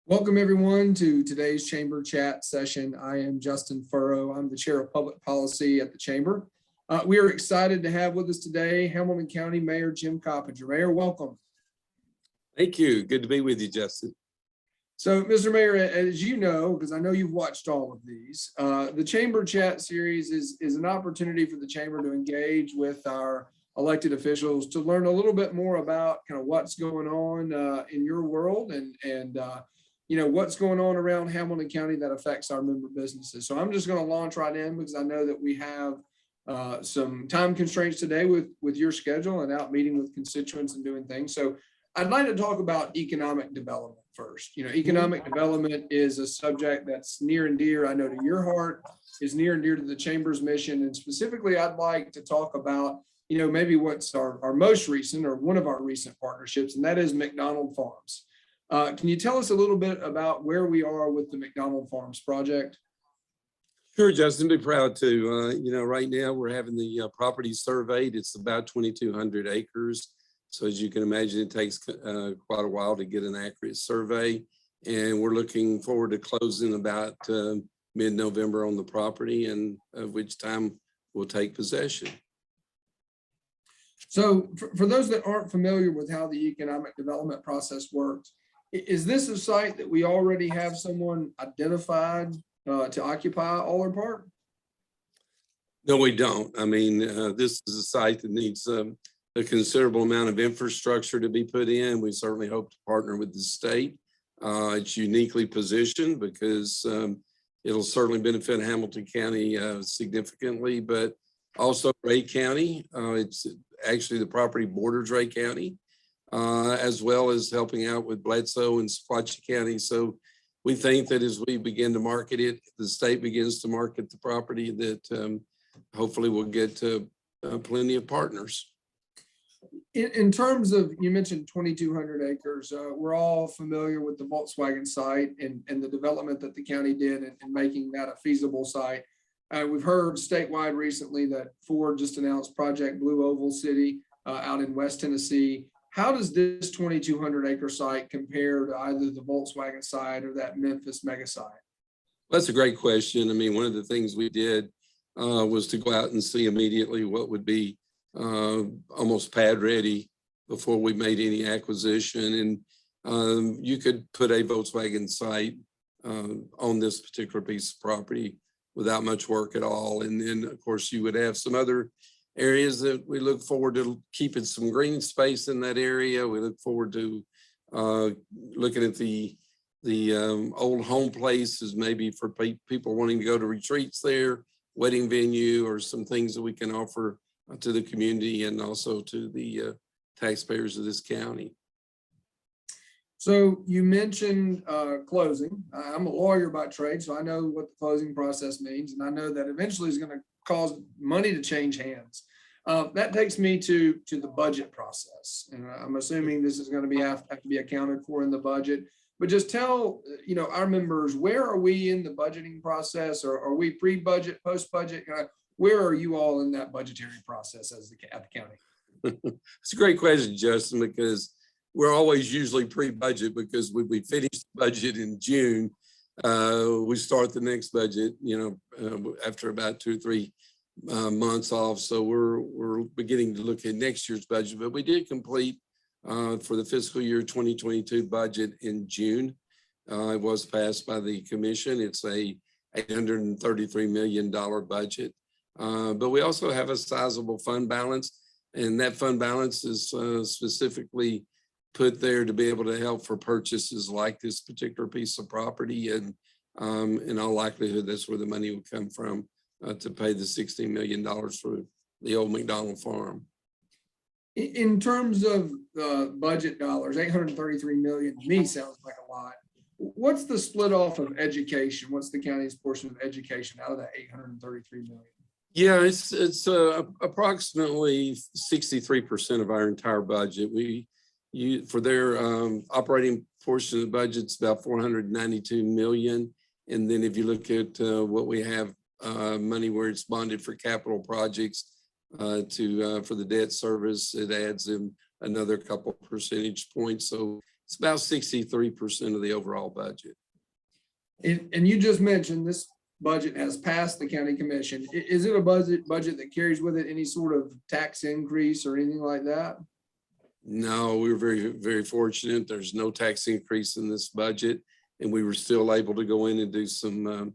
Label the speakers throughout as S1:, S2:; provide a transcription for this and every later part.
S1: Welcome everyone to today's Chamber Chat session. I am Justin Furrow. I'm the Chair of Public Policy at the Chamber. We are excited to have with us today Hamilton County Mayor Jim Coppinger. Mayor, welcome.
S2: Thank you. Good to be with you, Justin.
S1: So, Mr. Mayor, as you know, because I know you've watched all of these, the Chamber Chat series is an opportunity for the Chamber to engage with our elected officials to learn a little bit more about kind of what's going on in your world and you know, what's going on around Hamilton County that affects our member businesses. So I'm just going to launch right in because I know that we have some time constraints today with your schedule and out meeting with constituents and doing things. So I'd like to talk about economic development first. You know, economic development is a subject that's near and dear, I know, to your heart, is near and dear to the Chamber's mission. And specifically, I'd like to talk about, you know, maybe what's our most recent or one of our recent partnerships, and that is McDonald Farms. Can you tell us a little bit about where we are with the McDonald Farms project?
S2: Sure, Justin, be proud to. You know, right now we're having the property surveyed. It's about 2,200 acres. So as you can imagine, it takes quite a while to get an accurate survey. And we're looking forward to closing about mid-November on the property, and at which time we'll take possession.
S1: So for those that aren't familiar with how the economic development process works, is this a site that we already have someone identified to occupy all or part?
S2: No, we don't. I mean, this is a site that needs a considerable amount of infrastructure to be put in. We certainly hope to partner with the state. It's uniquely positioned because it'll certainly benefit Hamilton County significantly, but also Ray County. It's actually the property borders Ray County, as well as helping out with Bledsoe and Sequatchie County. So we think that as we begin to market it, the state begins to market the property, that hopefully we'll get plenty of partners.
S1: In terms of, you mentioned 2,200 acres, we're all familiar with the Volkswagen site and the development that the county did in making that a feasible site. We've heard statewide recently that Ford just announced Project Blue Oval City out in West Tennessee. How does this 2,200 acre site compare to either the Volkswagen site or that Memphis mega site?
S2: Well, that's a great question. I mean, one of the things we did was to go out and see immediately what would be almost pad ready before we made any acquisition. And you could put a Volkswagen site on this particular piece of property without much work at all. And then, of course, you would have some other areas that we look forward to keeping some green space in that area. We look forward to looking at the old home places, maybe for people wanting to go to retreats there, wedding venue, or some things that we can offer to the community and also to the taxpayers of this county.
S1: So you mentioned closing. I'm a lawyer by trade, so I know what the closing process means. And I know that eventually is going to cause money to change hands. That takes me to the budget process. And I'm assuming this is going to have to be accounted for in the budget. But just tell, you know, our members, where are we in the budgeting process? Or are we pre-budget, post-budget? Where are you all in that budgetary process at the county?
S2: It's a great question, Justin, because we're always usually pre-budget, because when we finish the budget in June, we start the next budget, you know, after about 2 or 3 months off. So we're beginning to look at next year's budget, but we did complete for the fiscal year 2022 budget in June. It was passed by the commission. It's a $833 million budget, but we also have a sizable fund balance, and that fund balance is specifically put there to be able to help for purchases like this particular piece of property. And in all likelihood, that's where the money will come from to pay the $16 million for the old McDonald farm.
S1: In terms of budget dollars, 833 million to me sounds like a lot. What's the split off of education? What's the county's portion of education out of that 833 million?
S2: Yeah, it's approximately 63% of our entire budget. For their operating portion of the budget, it's about 492 million. And then if you look at what we have money where it's bonded for capital projects for the debt service, it adds in another couple percentage points. So it's about 63% of the overall budget.
S1: And you just mentioned this budget has passed the county commission. Is it a budget that carries with it any sort of tax increase or anything like that?
S2: No, we were very, very fortunate. There's no tax increase in this budget, and we were still able to go in and do some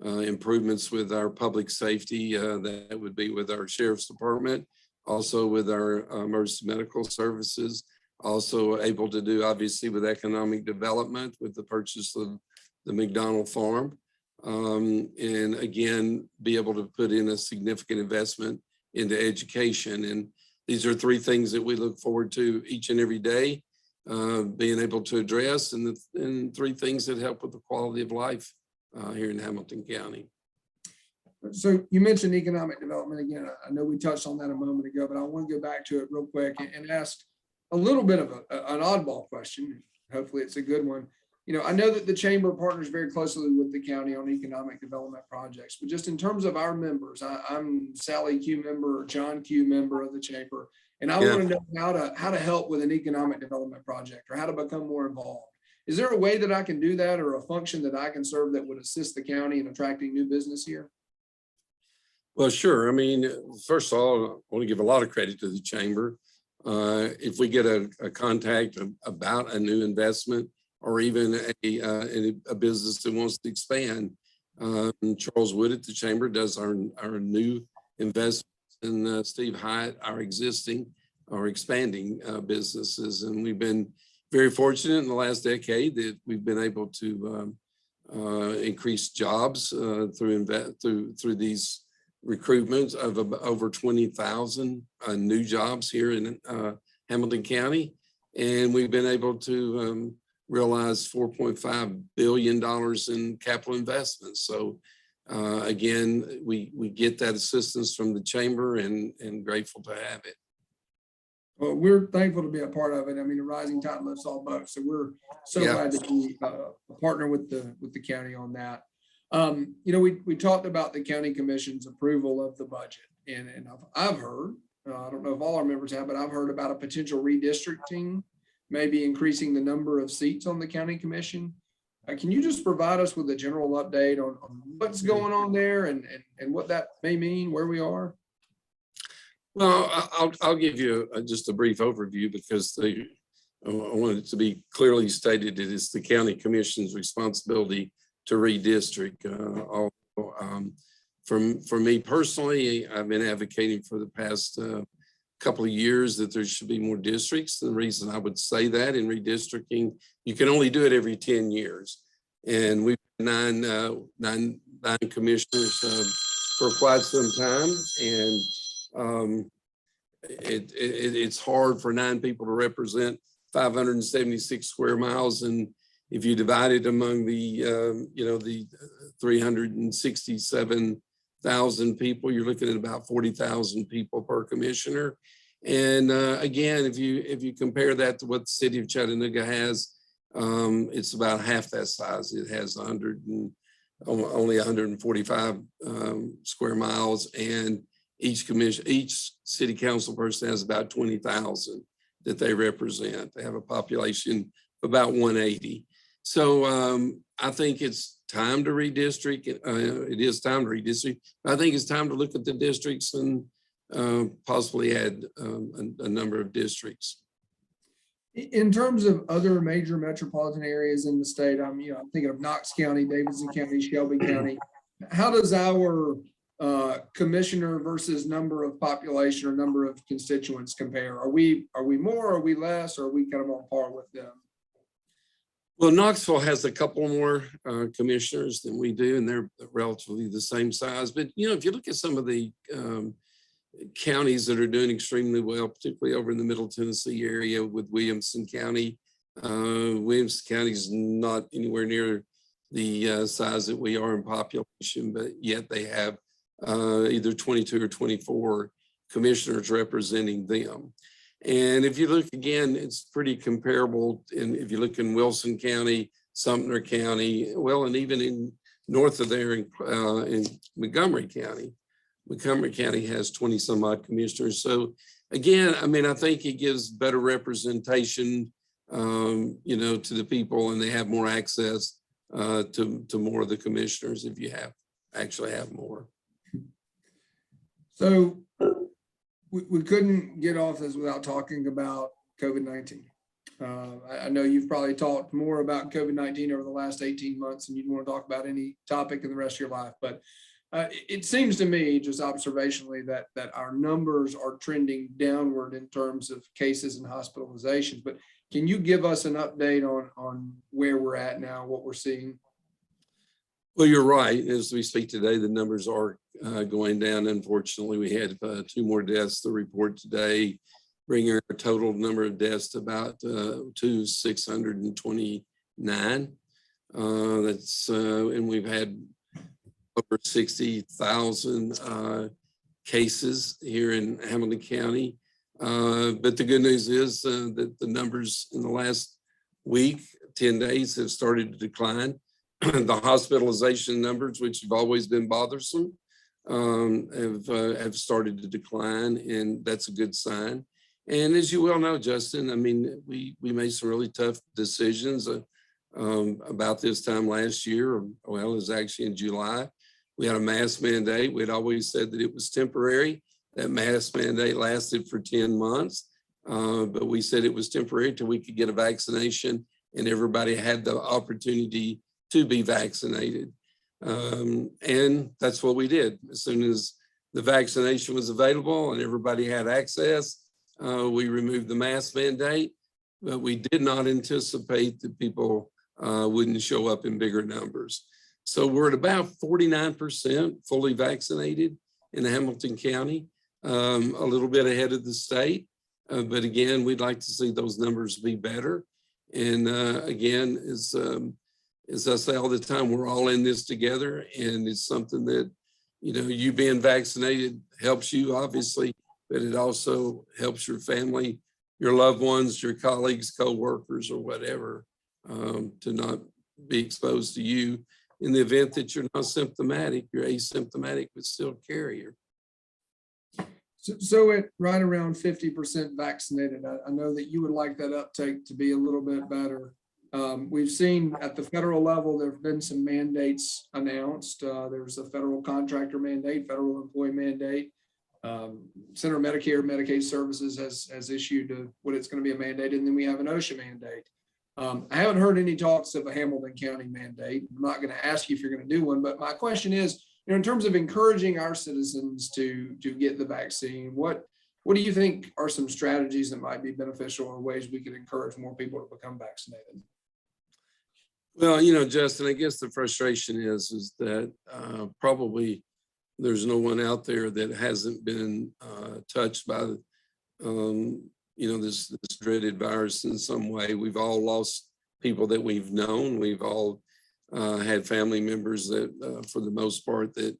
S2: improvements with our public safety. That would be with our sheriff's department, also with our emergency medical services, also able to do obviously with economic development with the purchase of the McDonald farm. And again, be able to put in a significant investment into education. And these are three things that we look forward to each and every day, being able to address, and three things that help with the quality of life here in Hamilton County.
S1: So you mentioned economic development again. I know we touched on that a moment ago, but I want to go back to it real quick and ask a little bit of an oddball question. Hopefully it's a good one. You know, I know that the chamber partners very closely with the county on economic development projects, but just in terms of our members, I'm Sally Q member or John Q member of the chamber, and I want to know how to help with an economic development project or how to become more involved. Is there a way that I can do that, or a function that I can serve that would assist the county in attracting new business here?
S2: Well, sure. I mean, first of all, I want to give a lot of credit to the chamber. If we get a contact about a new investment, or even a business that wants to expand, Charles Wood at the chamber does our new investments, and Steve Hyatt, our expanding businesses. And we've been very fortunate in the last decade that we've been able to increase jobs through these recruitments of over 20,000 new jobs here in Hamilton County. And we've been able to realize $4.5 billion in capital investments. So again, we get that assistance from the chamber, and grateful to have it.
S1: Well, we're thankful to be a part of it. I mean, a rising tide lifts all boats. So we're so glad to be a partner with the county on that. You know, we talked about the county commission's approval of the budget, and I've heard, I don't know if all our members have, but I've heard about a potential redistricting, maybe increasing the number of seats on the county commission. Can you just provide us with a general update on what's going on there and what that may mean, where we are?
S2: Well, I'll give you just a brief overview, because I want it to be clearly stated it is the county commission's responsibility to redistrict. For me personally, I've been advocating for the past couple of years that there should be more districts. The reason I would say that, in redistricting, you can only do it every 10 years. And we've been nine commissioners for quite some time. And it's hard for 9 people to represent 576 square miles. And if you divide it among the 367,000 people, you're looking at about 40,000 people per commissioner. And again, if you compare that to what the city of Chattanooga has, it's about half that size. It has only 145 square miles, and each city council person has about 20,000 that they represent. They have a population of about 180. So I think it's time to redistrict. It is time to redistrict. I think it's time to look at the districts and possibly add a number of districts.
S1: In terms of other major metropolitan areas in the state, I'm thinking of Knox County, Davidson County, Shelby County. How does our commissioner versus number of population or number of constituents compare? Are we more, are we less, or are we kind of on par with them?
S2: Well, Knoxville has a couple more commissioners than we do, and they're relatively the same size. But, if you look at some of the counties that are doing extremely well, particularly over in the Middle Tennessee area with Williamson County, Williamson County is not anywhere near the size that we are in population, but yet they have either 22 or 24 commissioners representing them. And if you look again, it's pretty comparable. And if you look in Wilson County, Sumter County, well, and even in north of there in Montgomery County has 20 some odd commissioners. So again, I mean, I think it gives better representation you know, to the people, and they have more access to more of the commissioners if you actually have more.
S1: So we couldn't get off this without talking about COVID-19. I know you've probably talked more about COVID-19 over the last 18 months and you'd want to talk about any topic in the rest of your life, but it seems to me, just observationally, that our numbers are trending downward in terms of cases and hospitalizations. But can you give us an update on where we're at now, what we're seeing?
S2: Well, you're right. As we speak today, the numbers are going down. Unfortunately, we had 2 more deaths to report today, bringing our total number of deaths to about to 629. And we've had over 60,000 cases here in Hamilton County. But the good news is that the numbers in the last week, 10 days, have started to decline. The hospitalization numbers, which have always been bothersome, have started to decline, and that's a good sign. And as you well know, Justin, I mean, we made some really tough decisions about this time last year. Well, it was actually in July. We had a mask mandate. We'd always said that it was temporary. That mask mandate lasted for 10 months, but we said it was temporary till we could get a vaccination and everybody had the opportunity to be vaccinated. And that's what we did. As soon as the vaccination was available and everybody had access, we removed the mask mandate, but we did not anticipate that people wouldn't show up in bigger numbers. So we're at about 49% fully vaccinated in Hamilton County, a little bit ahead of the state. But again, we'd like to see those numbers be better. And again, as I say all the time, we're all in this together, and it's something that, you know, you being vaccinated helps you, obviously, but it also helps your family, your loved ones, your colleagues, co-workers, or whatever, to not be exposed to you in the event that you're not symptomatic, you're asymptomatic, but still carrier.
S1: So at right around 50% vaccinated, I know that you would like that uptake to be a little bit better. We've seen at the federal level, there have been some mandates announced. There's a federal contractor mandate, federal employee mandate. Center of Medicare and Medicaid Services has issued what it's going to be a mandate, and then we have an OSHA mandate. I haven't heard any talks of a Hamilton County mandate. I'm not going to ask you if you're going to do one, but my question is, you know, in terms of encouraging our citizens to get the vaccine, what do you think are some strategies that might be beneficial or ways we could encourage more people to become vaccinated?
S2: Well, you know, Justin, I guess the frustration is that probably there's no one out there that hasn't been touched by, you know, this dreaded virus in some way. We've all lost people that we've known. We've all had family members that, for the most part, that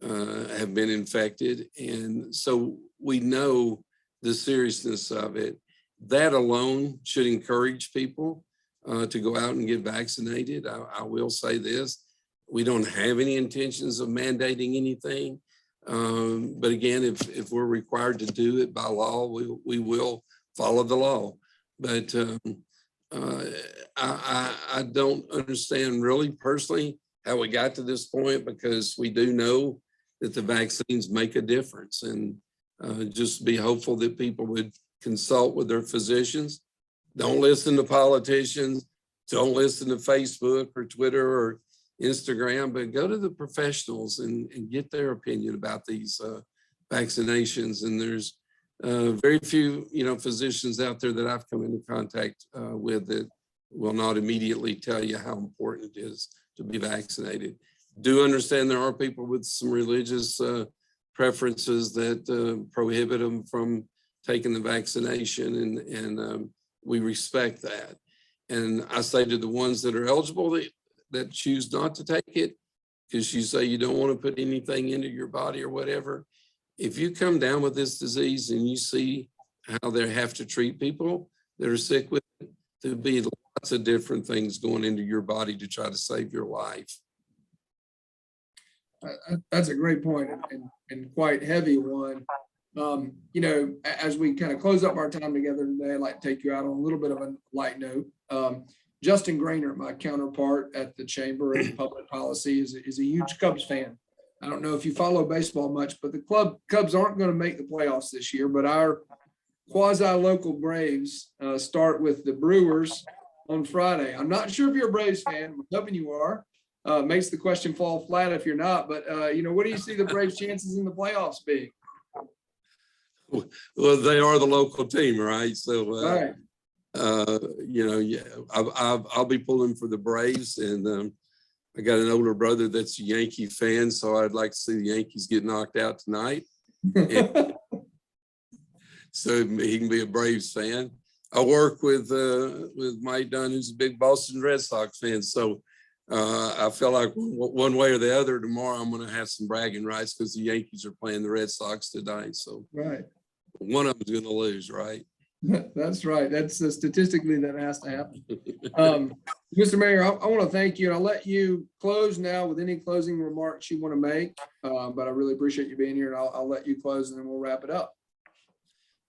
S2: have been infected. And so we know the seriousness of it. That alone should encourage people to go out and get vaccinated. I will say this, we don't have any intentions of mandating anything. But again, if we're required to do it by law, we will follow the law. But I don't understand really personally how we got to this point, because we do know that the vaccines make a difference, and just be hopeful that people would consult with their physicians. Don't listen to politicians, don't listen to Facebook or Twitter or Instagram, but go to the professionals and get their opinion about these vaccinations. And there's very few, you know, physicians out there that I've come into contact with that will not immediately tell you how important it is to be vaccinated. Do understand there are people with some religious preferences that prohibit them from taking the vaccination, and we respect that. And I say to the ones that are eligible that choose not to take it, because you say you don't want to put anything into your body or whatever. If you come down with this disease and you see how they have to treat people that are sick with it, there'll be lots of different things going into your body to try to save your life.
S1: That's a great point, and quite heavy one. You know, as we kind of close up our time together today, I'd like to take you out on a little bit of a light note. Justin Grainer, my counterpart at the Chamber of Public Policy, is a huge Cubs fan. I don't know if you follow baseball much, but the Cubs aren't going to make the playoffs this year. But our quasi-local Braves start with the Brewers on Friday. I'm not sure if you're a Braves fan. I'm hoping you are. Makes the question fall flat if you're not. But, you know, what do you see the Braves' chances in the playoffs being?
S2: Well, they are the local team, right? So,
S1: Right.
S2: you know, yeah, I'll be pulling for the Braves, and I got an older brother that's a Yankee fan, so I'd like to see the Yankees get knocked out tonight, so he can be a Braves fan. I work with Mike Dunn, who's a big Boston Red Sox fan, so I feel like one way or the other tomorrow I'm going to have some bragging rights because the Yankees are playing the Red Sox tonight. So
S1: Right.
S2: One of them's going to lose, right?
S1: That's right. That's statistically that has to happen. Mr. Mayor, I want to thank you, and I'll let you close now with any closing remarks you want to make. But I really appreciate you being here, and I'll let you close, and then we'll wrap it up.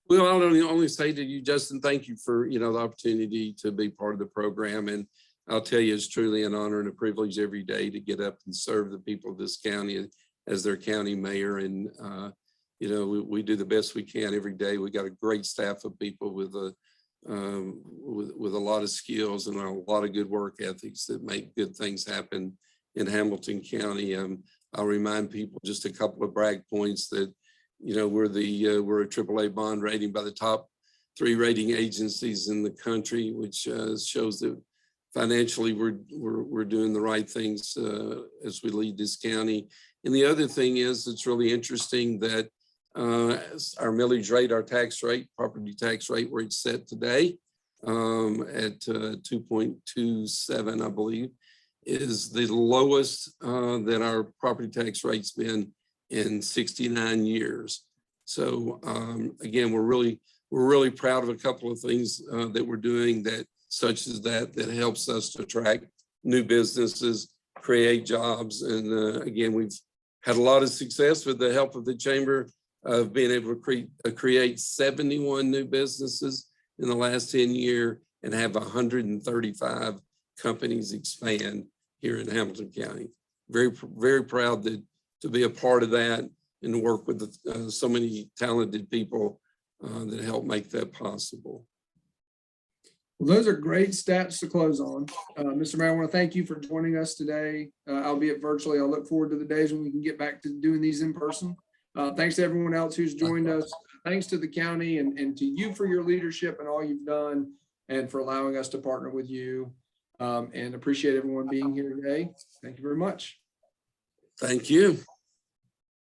S2: Well, I'll only say to you, Justin, thank you for the opportunity to be part of the program, and I'll tell you, it's truly an honor and a privilege every day to get up and serve the people of this county as their county mayor. And we do the best we can every day. We got a great staff of people with a lot of skills and a lot of good work ethics that make good things happen in Hamilton County. I'll remind people just a couple of brag points that we're a AAA bond rating by the top 3 rating agencies in the country, which shows that financially we're doing the right things as we lead this county. And the other thing is, it's really interesting that our millage rate, our tax rate, property tax rate, where it's set today at 2.27, I believe, is the lowest that our property tax rate's been in 69 years. So again, we're really proud of a couple of things that we're doing such as that helps us to attract new businesses, create jobs. And again, we've had a lot of success with the help of the Chamber of being able to create 71 new businesses in the last 10 years and have 135 companies expand here in Hamilton County. Very, very proud to be a part of that and to work with so many talented people that help make that possible.
S1: Well, those are great stats to close on. Mr. Mayor, I want to thank you for joining us today, albeit virtually. I look forward to the days when we can get back to doing these in person. Thanks to everyone else who's joined us. Thanks to the county and to you for your leadership and all you've done and for allowing us to partner with you. And appreciate everyone being here today. Thank you very much.
S2: Thank you.